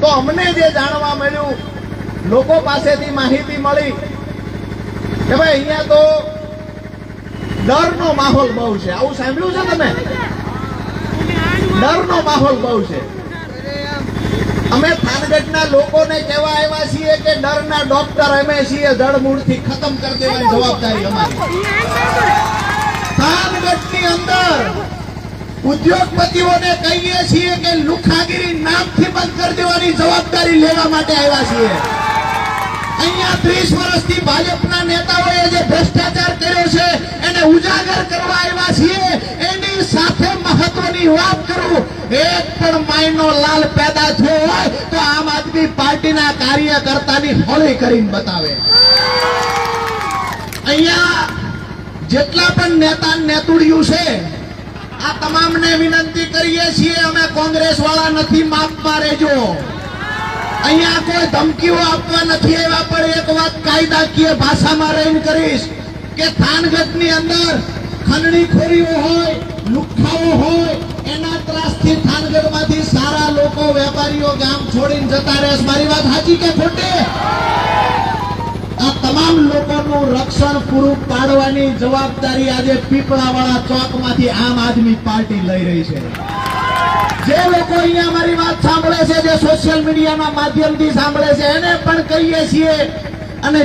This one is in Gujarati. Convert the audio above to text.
તો અમને જે જાણવા મળ્યું, લોકો પાસેથી માહિતી મળી કે ભાઈ અહીંયા તો ડરનો માહોલ બહુ છે. આવું સાંભળ્યું છે તમે? ડરનો માહોલ બહુ છે. અમે થાનગઢના લોકોને કહેવા આવ્યા છીએ કે ડરના ડોક્ટર અમે છીએ, જડમૂળથી ખતમ કરી દેવાની જવાબદારી અમારી. થાનગઢની અંદર ઉદ્યોગપતિઓને કહીએ છીએ કે લુખાગીરી નામથી બંધ કરી દેવાની જવાબદારી લેવા માટે આવ્યા છીએ. અહીંયા 30 વર્ષથી ભાજપના નેતાઓએ જે ભ્રષ્ટાચાર કર્યો છે એને ઉજાગર કરવા આવ્યા છીએ. એની સાથે મહત્વની વાત કરું, એક પણ માયનો લાલ પેદા થયો હોય તો આમ આદમી પાર્ટીના કાર્યકર્તાની હોળી કરીને બતાવે. અહીંયા જેટલા પણ નેતા નેતુડિયું છે, આ તમામને વિનંતી કરીએ છીએ, અમે કોંગ્રેસ વાળા નથી, માફમાં રહેજો. અહીંયા કોઈ ધમકીઓ આપવા નથી આવ્યા, પણ એક વાત કાયદાકીય ભાષામાં રહીને કરીશ કે થાનગઢની અંદર ખંડણીખોરીઓ હોય, લુખ્ખાઓ હોય, એના ત્રાસથી થાનગઢમાંથી સારા લોકો, વેપારીઓ ગામ છોડીને જતા રહેશે. મારી વાત સાચી કે ખોટી? આ તમામ લોકોનું રક્ષણ પૂરું પાડવાની જવાબદારી આજે પીપળાવાળા ચોકમાંથી આમ આદમી પાર્ટી લઈ રહી છે. જે લોકો અહીંયા અમારી વાત સાંભળે છે, જે સોશિયલ મીડિયાના માધ્યમથી સાંભળે છે, એને પણ કહીએ છીએ